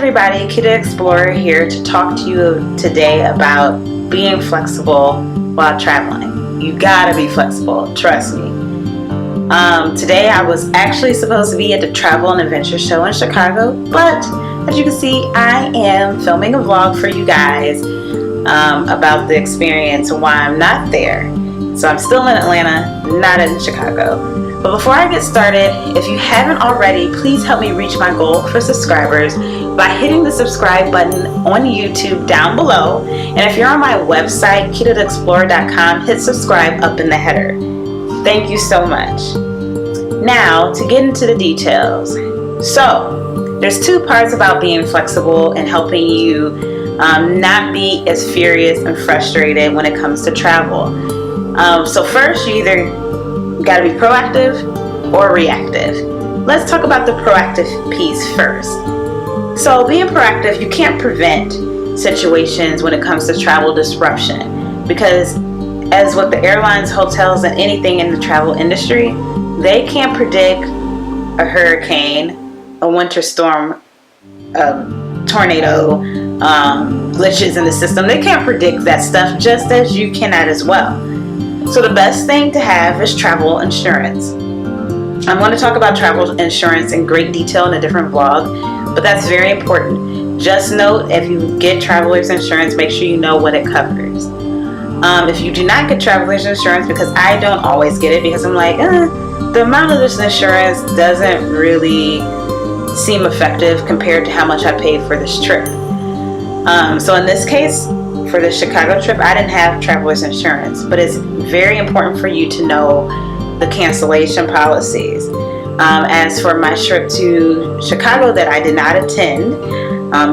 everybody, Kita Explorer here to talk to you today about being flexible while traveling. You gotta be flexible, trust me. Today I was actually supposed to be at the Travel and Adventure Show in Chicago, but as you can see, I am filming a vlog for you guys about the experience and why I'm not there. So I'm still in Atlanta, not in Chicago. But before I get started, if you haven't already, please help me reach my goal for subscribers by hitting the subscribe button on YouTube down below. And if you're on my website, KitaTheExplorer.com, hit subscribe up in the header. Thank you so much. Now, to get into the details. So, there's two parts about being flexible and helping you not be as furious and frustrated when it comes to travel. So first, you either got to be proactive or reactive. Let's talk about the proactive piece first. So being proactive, you can't prevent situations when it comes to travel disruption, because as with the airlines, hotels, and anything in the travel industry, they can't predict a hurricane, a winter storm, a tornado, glitches in the system. They can't predict that stuff, just as you cannot as well. So the best thing to have is travel insurance. I'm going to talk about travel insurance in great detail in a different vlog, but that's very important. Just note, if you get traveler's insurance, make sure you know what it covers. If you do not get traveler's insurance, because I don't always get it, because I'm like, the amount of this insurance doesn't really seem effective compared to how much I paid for this trip. So in this case, for the Chicago trip, I didn't have traveler's insurance, but it's very important for you to know the cancellation policies. As for my trip to Chicago that I did not attend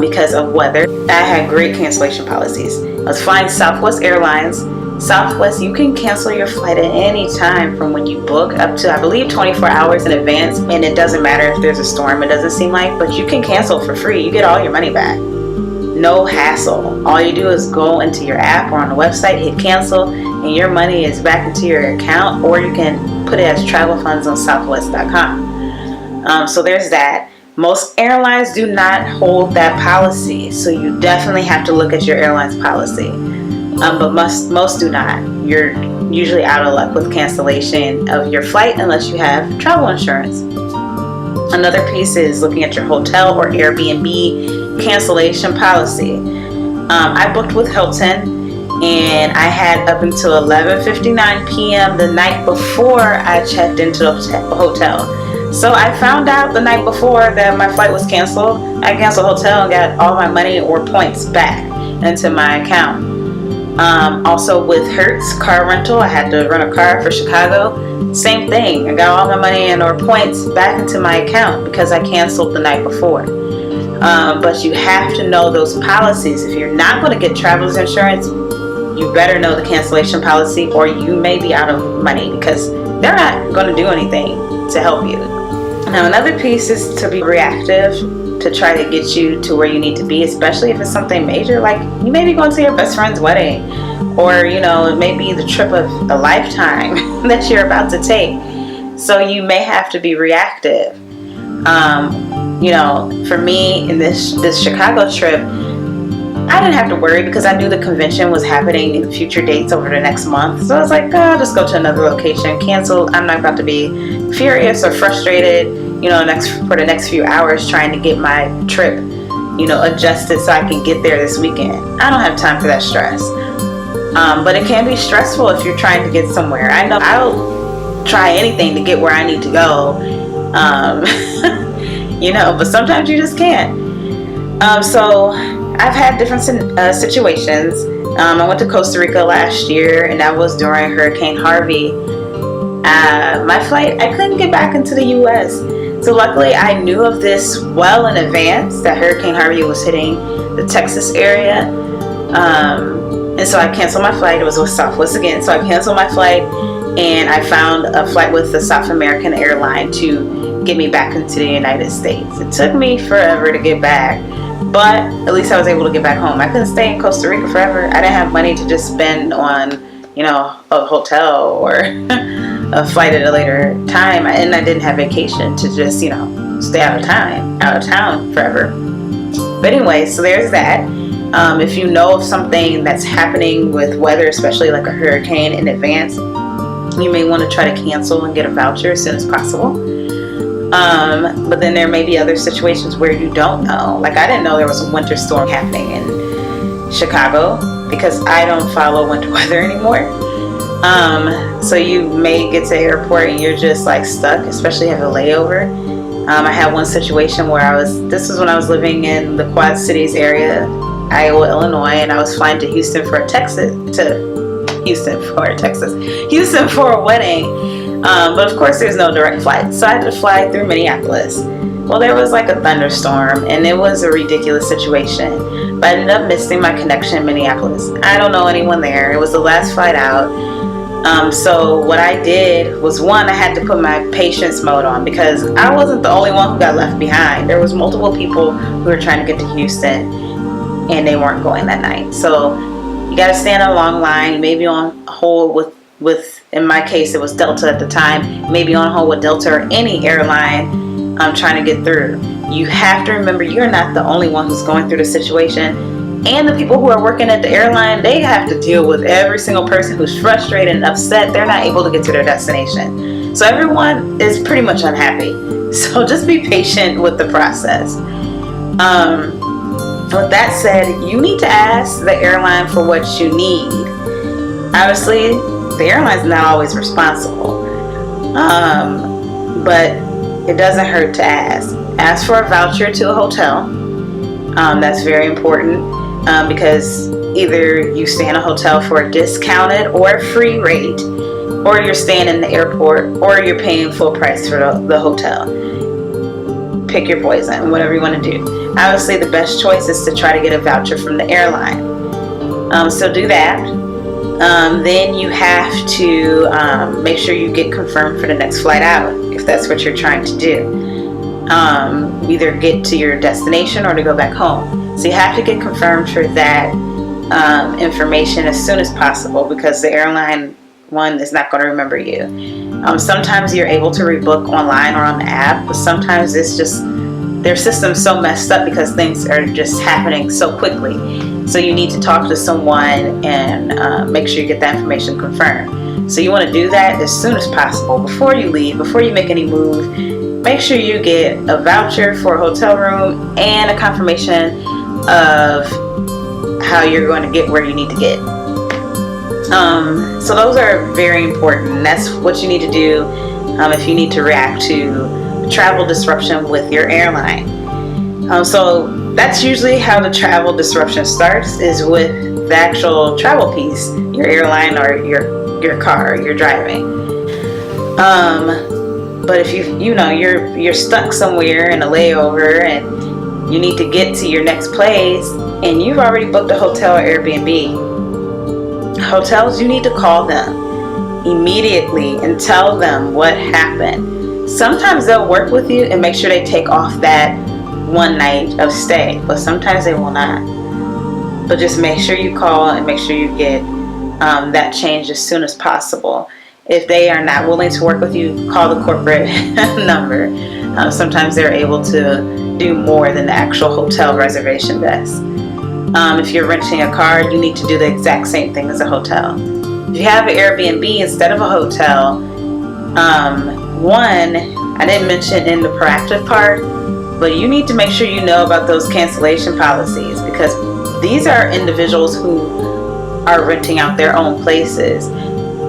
because of weather, I had great cancellation policies. I was flying Southwest Airlines. Southwest, you can cancel your flight at any time from when you book up to, I believe, 24 hours in advance, and it doesn't matter if there's a storm, it doesn't seem like, but you can cancel for free. You get all your money back. No hassle. All you do is go into your app or on the website, hit cancel, and your money is back into your account, or you can put it as travel funds on southwest.com. So there's that. Most airlines do not hold that policy, so you definitely have to look at your airline's policy. But most do not. You're usually out of luck with cancellation of your flight unless you have travel insurance. Another piece is looking at your hotel or Airbnb cancellation policy. I booked with Hilton, and I had up until 11:59 p.m. the night before I checked into the hotel. So I found out the night before that my flight was canceled. I canceled the hotel and got all my money or points back into my account. Also with Hertz car rental, I had to rent a car for Chicago. Same thing. I got all my money and or points back into my account because I canceled the night before. But you have to know those policies. If you're not going to get traveler's insurance, you better know the cancellation policy, or you may be out of money because they're not going to do anything to help you. Now, another piece is to be reactive, to try to get you to where you need to be, especially if it's something major, like you may be going to your best friend's wedding, or it may be the trip of a lifetime that you're about to take. So you may have to be reactive. For me in this Chicago trip, I didn't have to worry because I knew the convention was happening in future dates over the next month. So I was like, I'll just go to another location, cancel. I'm not about to be furious or frustrated, for the next few hours trying to get my trip, adjusted so I can get there this weekend. I don't have time for that stress. But it can be stressful if you're trying to get somewhere. I know I'll try anything to get where I need to go. But sometimes you just can't. So I've had different situations. I went to Costa Rica last year, and that was during Hurricane Harvey. My flight, I couldn't get back into the U.S. So luckily, I knew of this well in advance that Hurricane Harvey was hitting the Texas area. And so I canceled my flight. It was with Southwest again. So I canceled my flight, and I found a flight with the South American airline to get me back into the United States. It took me forever to get back, but at least I was able to get back home. I couldn't stay in Costa Rica forever. I didn't have money to just spend on, a hotel or a flight at a later time, and I didn't have vacation to just, stay out of town forever. But anyway, so there's that. If you know of something that's happening with weather, especially like a hurricane in advance, you may want to try to cancel and get a voucher as soon as possible. But then there may be other situations where you don't know. Like I didn't know there was a winter storm happening in Chicago because I don't follow winter weather anymore. So you may get to the airport and you're just like stuck, especially have a layover. I had one situation where this was when I was living in the Quad Cities area, Iowa, Illinois, and I was flying to Houston for a wedding. But of course there's no direct flight, so I had to fly through Minneapolis. Well, there was like a thunderstorm and it was a ridiculous situation, but I ended up missing my connection in Minneapolis. I don't know anyone there. It was the last flight out. So what I did was, one, I had to put my patience mode on because I wasn't the only one who got left behind. There was multiple people who were trying to get to Houston and they weren't going that night. So you got to stand in a long line, maybe on hold with in my case it was Delta at the time, maybe on hold with Delta or any airline trying to get through. You have to remember you're not the only one who's going through the situation. And the people who are working at the airline, they have to deal with every single person who's frustrated and upset. They're not able to get to their destination. So everyone is pretty much unhappy. So just be patient with the process. With that said, you need to ask the airline for what you need. Obviously, the airline's not always responsible. But it doesn't hurt to ask. Ask for a voucher to a hotel. That's very important. Because either you stay in a hotel for a discounted or a free rate, or you're staying in the airport, or you're paying full price for the hotel. Pick your poison, whatever you want to do. Obviously, the best choice is to try to get a voucher from the airline. So do that. Then you have to make sure you get confirmed for the next flight out, if that's what you're trying to do. Either get to your destination or to go back home. So you have to get confirmed for that information as soon as possible because the airline one is not going to remember you. Sometimes you're able to rebook online or on the app, but sometimes it's just their system's so messed up because things are just happening so quickly. So you need to talk to someone and make sure you get that information confirmed. So you want to do that as soon as possible before you leave, before you make any move. Make sure you get a voucher for a hotel room and a confirmation of how you're going to get where you need to get. So those are very important. That's what you need to do if you need to react to travel disruption with your airline. So that's usually how the travel disruption starts, is with the actual travel piece, your airline or your car you're driving. But if you're stuck somewhere in a layover and you need to get to your next place and you've already booked a hotel or Airbnb, hotels, you need to call them immediately and tell them what happened. Sometimes they'll work with you and make sure they take off that one night of stay, but sometimes they will not. But just make sure you call and make sure you get that change as soon as possible. If they are not willing to work with you, call the corporate number. Sometimes they're able to do more than the actual hotel reservation desk. If you're renting a car, you need to do the exact same thing as a hotel. If you have an Airbnb instead of a hotel, one, I didn't mention in the proactive part, but you need to make sure you know about those cancellation policies, because these are individuals who are renting out their own places.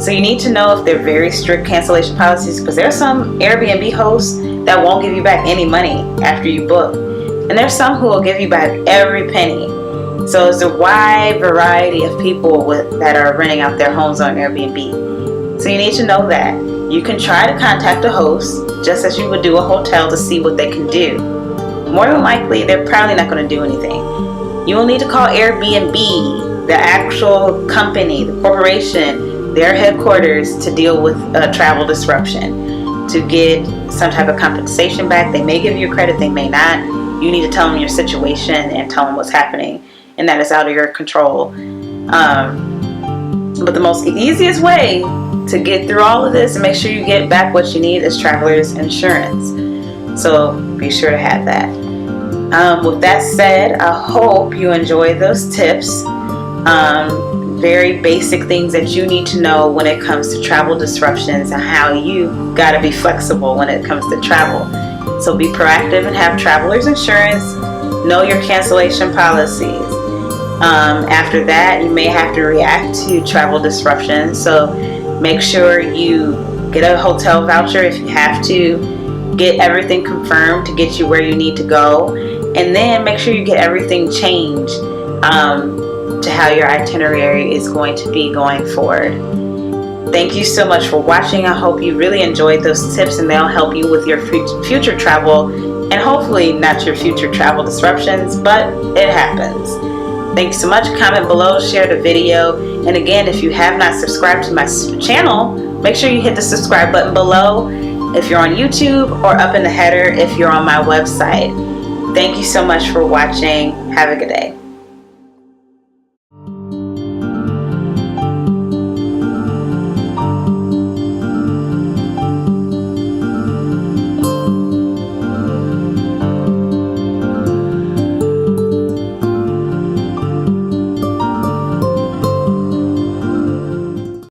So you need to know if they're very strict cancellation policies, because there are some Airbnb hosts that won't give you back any money after you book. And there's some who will give you back every penny. So it's a wide variety of people that are renting out their homes on Airbnb. So you need to know that. You can try to contact a host just as you would do a hotel to see what they can do. More than likely, they're probably not going to do anything. You will need to call Airbnb, the actual company, the corporation, their headquarters, to deal with travel disruption, to get some type of compensation back. They may give you credit, they may not. You need to tell them your situation and tell them what's happening, and that is out of your control. But the most easiest way to get through all of this and make sure you get back what you need is traveler's insurance. So be sure to have that. With that said, I hope you enjoy those tips. Very basic things that you need to know when it comes to travel disruptions and how you got to be flexible when it comes to travel. So be proactive and have traveler's insurance. Know your cancellation policies. After that, you may have to react to travel disruptions. So make sure you get a hotel voucher if you have to. Get everything confirmed to get you where you need to go. And then make sure you get everything changed to how your itinerary is going to be going forward. Thank you so much for watching. I hope you really enjoyed those tips and they'll help you with your future travel, and hopefully not your future travel disruptions, but it happens. Thanks so much. Comment below, share the video, and again, if you have not subscribed to my channel, make sure you hit the subscribe button below if you're on YouTube, or up in the header if you're on my website. Thank you so much for watching. Have a good day.